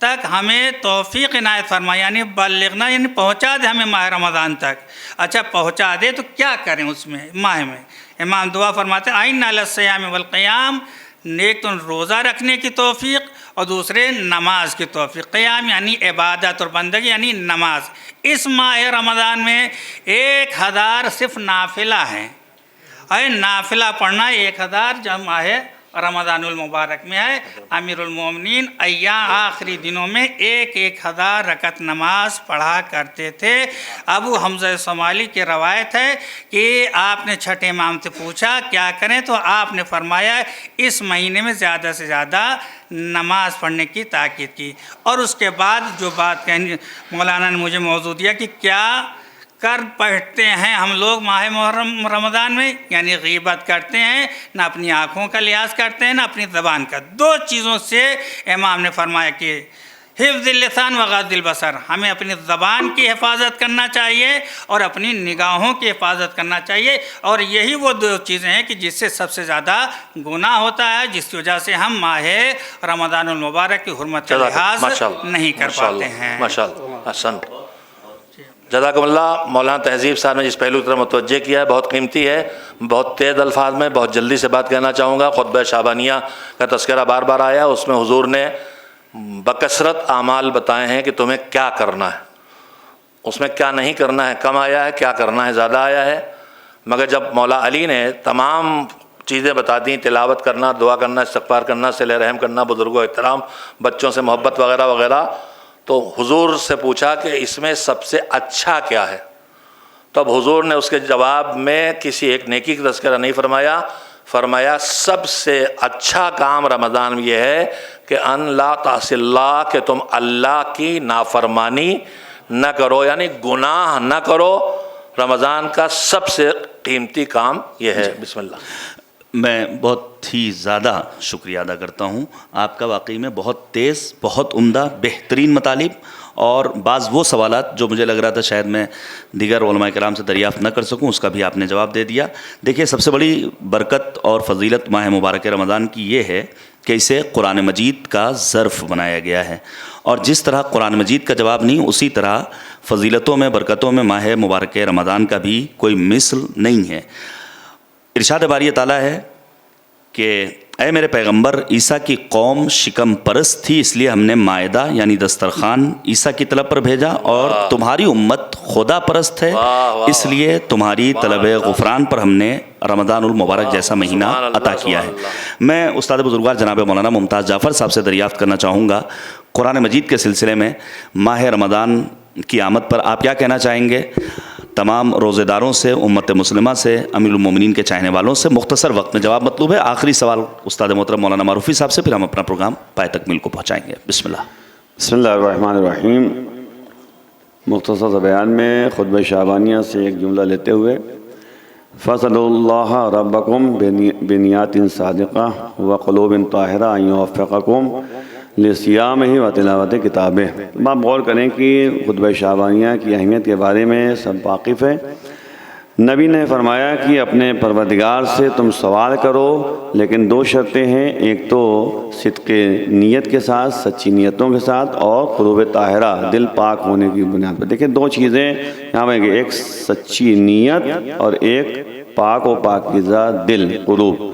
[SPEAKER 7] تک ہمیں توفیق عنایت فرمائے، یعنی بلغنا یعنی پہنچا دے ہمیں ماہ رمضان تک۔ اچھا پہنچا دے تو کیا کریں اس میں ماہ میں؟ امام دعا فرماتے ہیں اعنا علی الصیام والقیام، ایک تو روزہ رکھنے کی توفیق اور دوسرے نماز کی توفیق۔ قیام یعنی عبادت اور بندگی یعنی نماز۔ اس ماہ رمضان میں 1000 صرف نافلہ ہیں، اور نافلہ پڑھنا 1000 جو ماہ رمضان المبارک میں ہے۔ امیر المومنین ایام آخری دنوں میں 1000 رکعت نماز پڑھا کرتے تھے۔ ابو حمزہ صومالی کی روایت ہے کہ آپ نے چھٹے امام سے پوچھا کیا کریں، تو آپ نے فرمایا اس مہینے میں زیادہ سے زیادہ نماز پڑھنے کی تاکید کی۔ اور اس کے بعد جو بات کہنی مولانا نے مجھے موضوع دیا کہ کیا کر پڑھتے ہیں ہم لوگ ماہ محرم رمضان میں، یعنی غیبت کرتے ہیں، نہ اپنی آنکھوں کا لحاظ کرتے ہیں نہ اپنی زبان کا۔ 2 چیزوں سے امام نے فرمایا کہ حفظ اللسان و غض البصر، ہمیں اپنی زبان کی حفاظت کرنا چاہیے اور اپنی نگاہوں کی حفاظت کرنا چاہیے، اور یہی وہ 2 چیزیں ہیں کہ جس سے سب سے زیادہ گناہ ہوتا ہے، جس کی وجہ سے ہم ماہ رمضان المبارک کی حرمت کا لحاظ نہیں کر پاتے ہیں۔
[SPEAKER 2] ماشاءاللہ احسن، جزاکم اللہ۔ مولانا تہذیب صاحب نے جس پہلو کی طرف متوجہ کیا ہے بہت قیمتی ہے۔ بہت تیز الفاظ میں بہت جلدی سے بات کہنا چاہوں گا۔ خطبہ شعبانیہ کا تذکرہ بار بار آیا، اس میں حضور نے بکثرت اعمال بتائے ہیں کہ تمہیں کیا کرنا ہے، اس میں کیا نہیں کرنا ہے، کم آیا ہے، کیا کرنا ہے زیادہ آیا ہے۔ مگر جب مولا علی نے تمام چیزیں بتا دیں، تلاوت کرنا، دعا کرنا، استغفار کرنا، صلہ رحم کرنا، بزرگوں احترام، بچوں سے محبت وغیرہ وغیرہ، تو حضور سے پوچھا کہ اس میں سب سے اچھا کیا ہے، تو اب حضور نے اس کے جواب میں کسی ایک نیکی کا تذکرہ نہیں فرمایا، فرمایا سب سے اچھا کام رمضان میں یہ ہے کہ ان لا تعصی اللہ، کہ تم اللہ کی نافرمانی نہ کرو، یعنی گناہ نہ کرو۔ رمضان کا سب سے قیمتی کام یہ ہے۔ بسم اللہ۔
[SPEAKER 3] میں بہت ہی زیادہ شکریہ ادا کرتا ہوں آپ کا، واقعی میں بہت تیز، بہت عمدہ، بہترین مطالب، اور بعض وہ سوالات جو مجھے لگ رہا تھا شاید میں دیگر علماء کرام سے دریافت نہ کر سکوں، اس کا بھی آپ نے جواب دے دیا۔ دیکھیے سب سے بڑی برکت اور فضیلت ماہ مبارک رمضان کی یہ ہے کہ اسے قرآن مجید کا ظرف بنایا گیا ہے، اور جس طرح قرآن مجید کا جواب نہیں، اسی طرح فضیلتوں میں، برکتوں میں ماہ مبارک رمضان کا بھی کوئی مثل نہیں ہے۔ ارشاد باری تعالیٰ ہے کہ اے میرے پیغمبر، عیسیٰ کی قوم شکم پرست تھی، اس لیے ہم نے مائدہ یعنی دسترخوان عیسیٰ کی طلب پر بھیجا، اور تمہاری امت خدا پرست ہے، اس لیے تمہاری طلب غفران پر ہم نے رمضان المبارک جیسا مہینہ عطا کیا ہے۔ میں استاد بزرگوار جناب مولانا ممتاز جعفر صاحب سے دریافت کرنا چاہوں گا، قرآن مجید کے سلسلے میں ماہ رمضان کی آمد پر آپ کیا کہنا چاہیں گے؟ تمام روزے داروں سے، امت مسلمہ سے، امیر المومنین کے چاہنے والوں سے مختصر وقت میں جواب مطلوب ہے۔ آخری سوال استاد محترم مولانا معروفی صاحب سے، پھر ہم اپنا پروگرام پائے تکمیل کو پہنچائیں گے۔ بسم اللہ۔
[SPEAKER 8] بسم اللہ الرحمن الرحیم۔ مختصر بیان میں خطبہ شعبانیہ سے ایک جملہ لیتے ہوئے، فَاسْأَلُوا اللَّهَ رَبَّكُمْ بِنِيَّةٍ صَادِقَةٍ وَقُلُوبٍ طَاهِرَةٍ أَن يُوَفِّقَكُمْ لِصِيَامِهِ وَتِلَاوَةِ كِتَابِهِ۔ آپ غور کریں کہ خطبہ شعبانیہ کی اہمیت کے بارے میں سب واقف ہے۔ نبی نے فرمایا کہ اپنے پروردگار سے تم سوال کرو، لیکن 2 شرطیں ہیں، ایک تو صدق نیت کے ساتھ، سچی نیتوں کے ساتھ، اور قلوب طاہرہ، دل پاک ہونے کی بنیاد پر۔ دیکھیں 2 چیزیں یہاں پہ، ایک سچی نیت اور ایک پاک و پاکیزہ دل، قلوب۔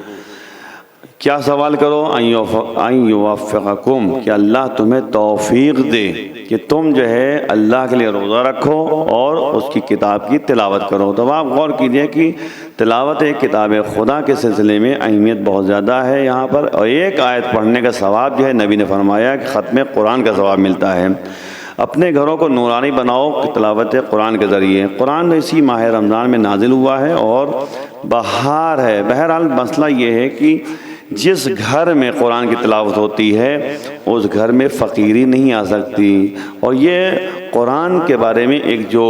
[SPEAKER 8] کیا سوال کرو؟ ان یوفقکم، کہ اللہ تمہیں توفیق دے کہ تم جو ہے اللہ کے لیے روزہ رکھو اور اس کی کتاب کی تلاوت کرو۔ تو آپ غور کیجئے کہ تلاوت کتاب خدا کے سلسلے میں اہمیت بہت زیادہ ہے یہاں پر، اور ایک آیت پڑھنے کا ثواب جو ہے نبی نے فرمایا کہ ختم قرآن کا ثواب ملتا ہے۔ اپنے گھروں کو نورانی بناؤ تلاوت قرآن کے ذریعے۔ قرآن اسی ماہ رمضان میں نازل ہوا ہے اور بہار ہے۔ بہرحال مسئلہ یہ ہے کہ جس گھر میں قرآن کی تلاوت ہوتی ہے اس گھر میں فقیری نہیں آ سکتی، اور یہ قرآن کے بارے میں ایک جو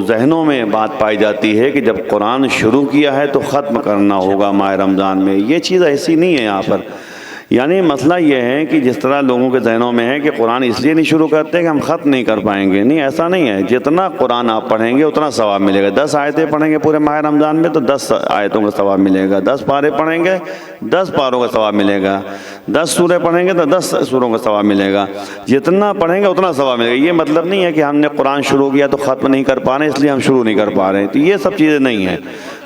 [SPEAKER 8] ذہنوں میں بات پائی جاتی ہے کہ جب قرآن شروع کیا ہے تو ختم کرنا ہوگا ماہ رمضان میں، یہ چیز ایسی نہیں ہے۔ یہاں پر یعنی مسئلہ یہ ہے کہ جس طرح لوگوں کے ذہنوں میں ہے کہ قرآن اس لیے نہیں شروع کرتے کہ ہم ختم نہیں کر پائیں گے، نہیں ایسا نہیں ہے، جتنا قرآن آپ پڑھیں گے اتنا ثواب ملے گا۔ 10 آیتیں پڑھیں گے پورے ماہ رمضان میں تو 10 آیتوں کا ثواب ملے گا، 10 پارے پڑھیں گے 10 پاروں کا ثواب ملے گا، 10 سورے پڑھیں گے تو 10 سوروں کا ثواب ملے گا، جتنا پڑھیں گے اتنا ثواب ملے گا۔ یہ مطلب نہیں ہے کہ ہم نے قرآن شروع کیا تو ختم نہیں کر پا رہے اس لیے ہم شروع نہیں کر پا رہے، تو یہ سب چیزیں نہیں ہیں،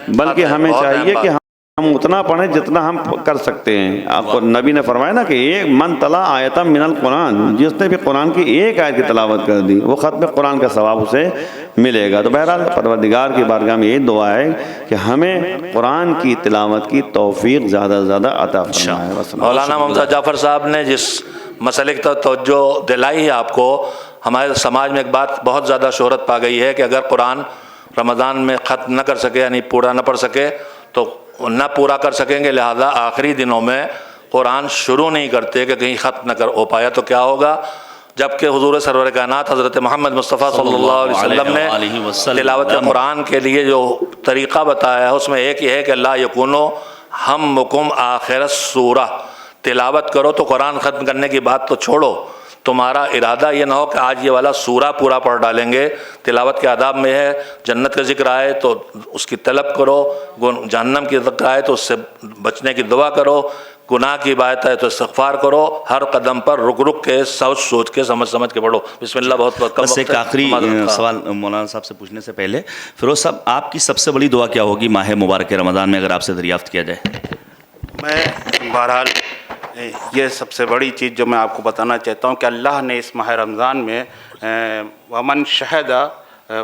[SPEAKER 8] بلکہ ہمیں چاہیے کہ ہم اتنا پڑھیں جتنا ہم کر سکتے ہیں۔ آپ کو نبی نے فرمایا نا کہ ایک من تلا آیتا من القرآن، جس نے بھی قرآن کی ایک آیت کی تلاوت کر دی وہ ختم قرآن کا ثواب اسے ملے گا۔ تو بہرحال پروردگار کی بارگاہ میں یہی دعا ہے کہ ہمیں قرآن کی تلاوت کی توفیق زیادہ سے زیادہ عطا فرمائے۔
[SPEAKER 2] مولانا ممتاز جعفر صاحب نے جس مسئلے کی توجہ دلائی ہے آپ کو، ہمارے سماج میں ایک بات بہت زیادہ شہرت پا گئی ہے کہ اگر قرآن رمضان میں ختم نہ کر سکے، یعنی پورا نہ پڑھ سکے تو نہ پورا کر سکیں گے، لہذا آخری دنوں میں قرآن شروع نہیں کرتے کہ کہیں ختم نہ ہو پایا تو کیا ہوگا، جبکہ حضور سرور کائنات حضرت محمد مصطفیٰ صلی اللہ علیہ وسلم نے تلاوت قرآن کے لیے جو طریقہ بتایا ہے اس میں ایک یہ ہے کہ لا یکونو ہمکم آخر سورہ، تلاوت کرو تو قرآن ختم کرنے کی بات تو چھوڑو، تمہارا ارادہ یہ نہ ہو کہ آج یہ والا سورہ پورا پڑھ ڈالیں گے۔ تلاوت کے آداب میں ہے جنت کا ذکر آئے تو اس کی طلب کرو، جہنم کی ذکر آئے تو اس سے بچنے کی دعا کرو، گناہ کی بات ہے تو استغفار کرو، ہر قدم پر رک رک کے سوچ کے سمجھ کے پڑھو۔ بسم اللہ۔ بہت
[SPEAKER 3] بس ایک آخری سوال مولانا صاحب سے پوچھنے سے پہلے، فیروز صاحب آپ کی سب سے بڑی دعا کیا ہوگی ماہ مبارک رمضان میں اگر آپ سے دریافت کیا جائے؟
[SPEAKER 9] میں بہرحال یہ سب سے بڑی چیز جو میں آپ کو بتانا چاہتا ہوں کہ اللہ نے اس ماہ رمضان میں ومن شہد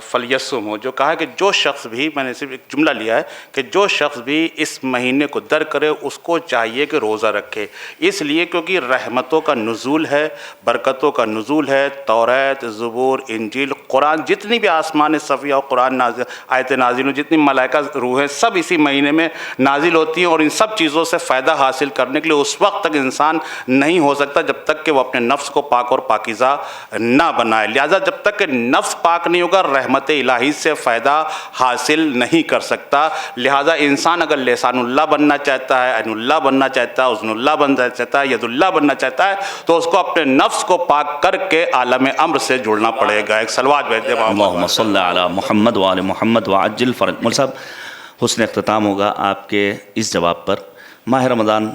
[SPEAKER 9] فلیصم ہو جو کہا کہ جو شخص بھی، میں نے صرف ایک جملہ لیا ہے کہ جو شخص بھی اس مہینے کو درک کرے اس کو چاہیے کہ روزہ رکھے، اس لیے کیونکہ رحمتوں کا نزول ہے، برکتوں کا نزول ہے۔ توریت، زبور، انجیل، قرآن، جتنی بھی آسمان صفیہ اور قرآن نازل آیت نازل ہوں، جتنی ملائکہ روحیں سب اسی مہینے میں نازل ہوتی ہیں، اور ان سب چیزوں سے فائدہ حاصل کرنے کے لیے اس وقت تک انسان نہیں ہو سکتا جب تک کہ وہ اپنے نفس کو پاک اور پاکیزہ نہ بنائے۔ لہٰذا جب تک کہ نفس پاک نہیں ہوگا رحمت الہی سے فائدہ حاصل نہیں کر سکتا۔ لہٰذا انسان اگر لسان اللہ بننا چاہتا ہے، عین اللہ بننا چاہتا ہے، اذن اللہ بننا چاہتا ہے، ید اللہ بننا چاہتا ہے تو اس کو اپنے نفس کو پاک کر کے عالم امر سے جڑنا پڑے گا۔ ایک صلوات بھیج دیں
[SPEAKER 3] اللہم صلی علی محمد وآل محمد وعجل فرج۔ مول صاحب حسن اختتام ہوگا آپ کے اس جواب پر۔ ماہ رمضان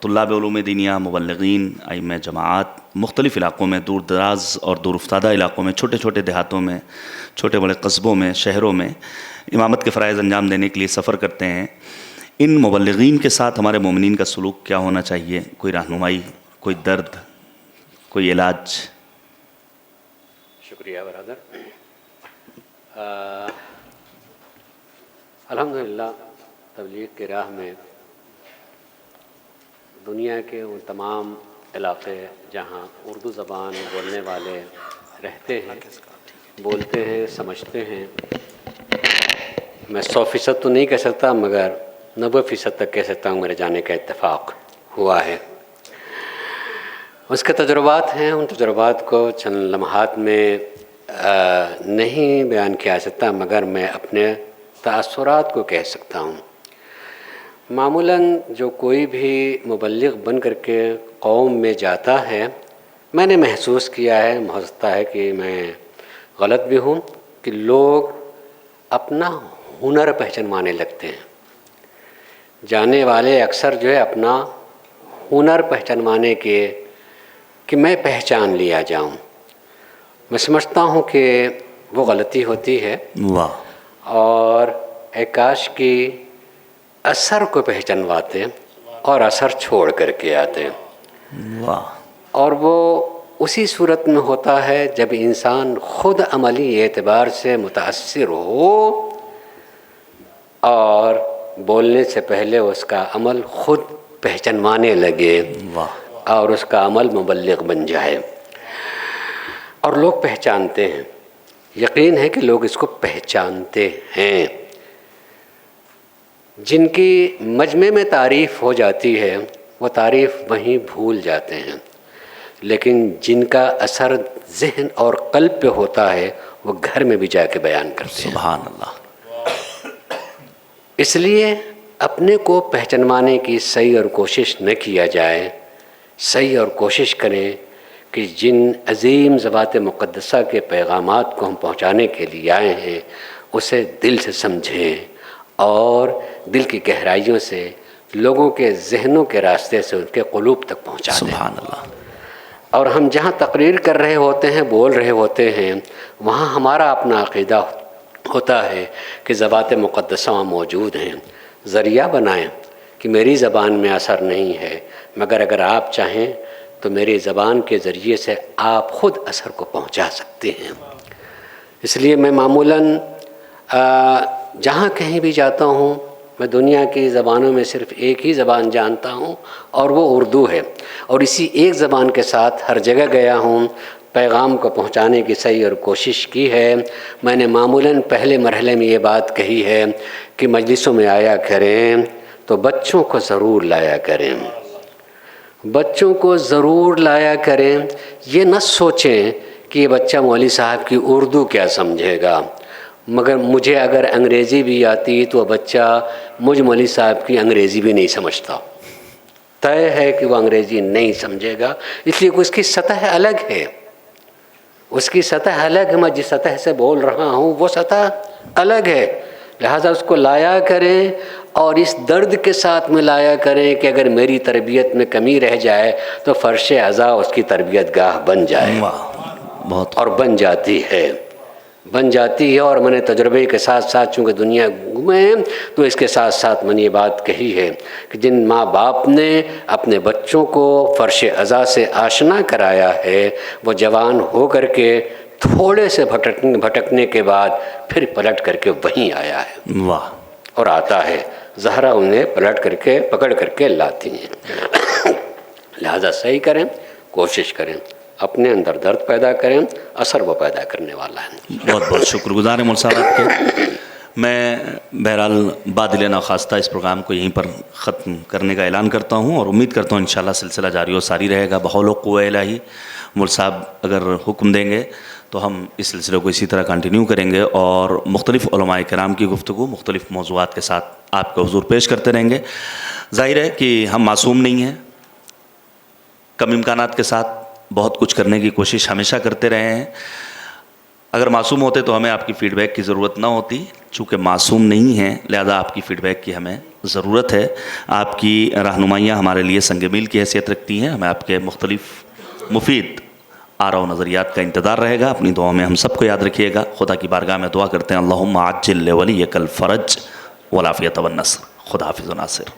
[SPEAKER 3] طلاب علوم دینیہ، مبلغین، ائمہ جماعت مختلف علاقوں میں، دور دراز اور دور افتادہ علاقوں میں، چھوٹے چھوٹے دیہاتوں میں، چھوٹے بڑے قصبوں میں، شہروں میں امامت کے فرائض انجام دینے کے لیے سفر کرتے ہیں۔ ان مبلغین کے ساتھ ہمارے مومنین کا سلوک کیا ہونا چاہیے؟ کوئی رہنمائی، کوئی درد، کوئی علاج؟
[SPEAKER 10] شکریہ برادر۔ الحمدللہ تبلیغ کی راہ میں دنیا کے ان تمام علاقے جہاں اردو زبان بولنے والے رہتے ہیں، بولتے ہیں، سمجھتے ہیں، میں 100% تو نہیں کہہ سکتا مگر 90% تک کہہ سکتا ہوں میرے جانے کا اتفاق ہوا ہے۔ اس کے تجربات ہیں، ان تجربات کو چند لمحات میں نہیں بیان کیا جا سکتا مگر میں اپنے تاثرات کو کہہ سکتا ہوں۔ معمولاً جو کوئی بھی مبلغ بن کر کے قوم میں جاتا ہے، میں نے محسوس کیا ہے، ہو سکتا ہے کہ میں غلط بھی ہوں، کہ لوگ اپنا ہنر پہچانوانے لگتے ہیں۔ جانے والے اکثر جو ہے اپنا ہنر پہچانوانے کے کہ میں پہچان لیا جاؤں، میں سمجھتا ہوں کہ وہ غلطی ہوتی ہے، اور ایک کاش کی اثر کو پہچانواتے اور اثر چھوڑ کر کے آتے ہیں، اور وہ اسی صورت میں ہوتا ہے جب انسان خود عملی اعتبار سے متاثر ہو اور بولنے سے پہلے اس کا عمل خود پہچانوانے لگے اور اس کا عمل مبلغ بن جائے، اور لوگ پہچانتے ہیں۔ یقین ہے کہ لوگ اس کو پہچانتے ہیں۔ جن کی مجمع میں تعریف ہو جاتی ہے وہ تعریف وہیں بھول جاتے ہیں، لیکن جن کا اثر ذہن اور قلب پہ ہوتا ہے وہ گھر میں بھی جا کے بیان کرتے ہیں۔
[SPEAKER 3] سبحان اللہ۔
[SPEAKER 10] اس لیے اپنے کو پہچانوانے کی صحیح اور کوشش نہ کیا جائے، صحیح اور کوشش کریں کہ جن عظیم ذوات مقدسہ کے پیغامات کو ہم پہنچانے کے لیے آئے ہیں اسے دل سے سمجھیں اور دل کی گہرائیوں سے لوگوں کے ذہنوں کے راستے سے ان کے قلوب تک پہنچا دیں۔
[SPEAKER 3] سبحان اللہ۔
[SPEAKER 10] اور ہم جہاں تقریر کر رہے ہوتے ہیں، بول رہے ہوتے ہیں، وہاں ہمارا اپنا عقیدہ ہوتا ہے کہ ذوات مقدسہ وہاں موجود ہیں۔ ذریعہ بنائیں کہ میری زبان میں اثر نہیں ہے، مگر اگر آپ چاہیں تو میری زبان کے ذریعے سے آپ خود اثر کو پہنچا سکتے ہیں۔ اس لیے میں معمولاً جہاں کہیں بھی جاتا ہوں، میں دنیا کی زبانوں میں صرف ایک ہی زبان جانتا ہوں اور وہ اردو ہے، اور اسی ایک زبان کے ساتھ ہر جگہ گیا ہوں، پیغام کو پہنچانے کی صحیح اور کوشش کی ہے۔ میں نے معمولاً پہلے مرحلے میں یہ بات کہی ہے کہ مجلسوں میں آیا کریں تو بچوں کو ضرور لایا کریں، بچوں کو ضرور لایا کریں۔ یہ نہ سوچیں کہ یہ بچہ مولوی صاحب کی اردو کیا سمجھے گا، مگر مجھے اگر انگریزی بھی آتی تو وہ بچہ مجھ مولوی صاحب کی انگریزی بھی نہیں سمجھتا۔ طے ہے کہ وہ انگریزی نہیں سمجھے گا، اس لیے اس کی سطح الگ ہے، اس کی سطح الگ ہے۔ میں جس سطح سے بول رہا ہوں وہ سطح الگ ہے، لہٰذا اس کو لایا کریں اور اس درد کے ساتھ میں لایا کریں کہ اگر میری تربیت میں کمی رہ جائے تو فرش عزا اس کی تربیت گاہ بن جائے،
[SPEAKER 3] بہت
[SPEAKER 10] اور بن جاتی ہے۔ اور میں نے تجربے کے ساتھ ساتھ چونکہ دنیا گھومے ہیں تو اس کے ساتھ ساتھ میں نے یہ بات کہی ہے کہ جن ماں باپ نے اپنے بچوں کو فرش عزا سے آشنا کرایا ہے وہ جوان ہو کر کے تھوڑے سے بھٹکنے کے بعد پھر پلٹ کر کے وہیں آیا ہے،
[SPEAKER 3] واہ،
[SPEAKER 10] اور آتا ہے۔ زہرا انہیں پلٹ کر کے پکڑ کر کے لاتی ہیں۔ لہذا صحیح کریں، کوشش کریں، اپنے اندر درد پیدا کریں، اثر وہ پیدا کرنے والا ہے۔
[SPEAKER 3] بہت بہت شکر گزار ہیں مول صاحب آپ کے۔ میں بہرحال بادل ناخواستہ اس پروگرام کو یہیں پر ختم کرنے کا اعلان کرتا ہوں، اور امید کرتا ہوں انشاءاللہ سلسلہ جاری و ساری رہے گا بحول و قوہ الہی۔ مول صاحب اگر حکم دیں گے تو ہم اس سلسلے کو اسی طرح کنٹینیو کریں گے، اور مختلف علماء کرام کی گفتگو مختلف موضوعات کے ساتھ آپ کے حضور پیش کرتے رہیں گے۔ ظاہر ہے کہ ہم معصوم نہیں ہیں، کم امکانات کے ساتھ بہت کچھ کرنے کی کوشش ہمیشہ کرتے رہے ہیں۔ اگر معصوم ہوتے تو ہمیں آپ کی فیڈ بیک کی ضرورت نہ ہوتی، چونکہ معصوم نہیں ہیں لہذا آپ کی فیڈ بیک کی ہمیں ضرورت ہے۔ آپ کی رہنمائیاں ہمارے لیے سنگ میل کی حیثیت رکھتی ہیں، ہمیں آپ کے مختلف مفید آراء و نظریات کا انتظار رہے گا۔ اپنی دعاؤں میں ہم سب کو یاد رکھیے گا۔ خدا کی بارگاہ میں دعا کرتے ہیں، اللہم عجل لولیک الفرج والعافیۃ والنصر۔ خدا حافظ و ناصر۔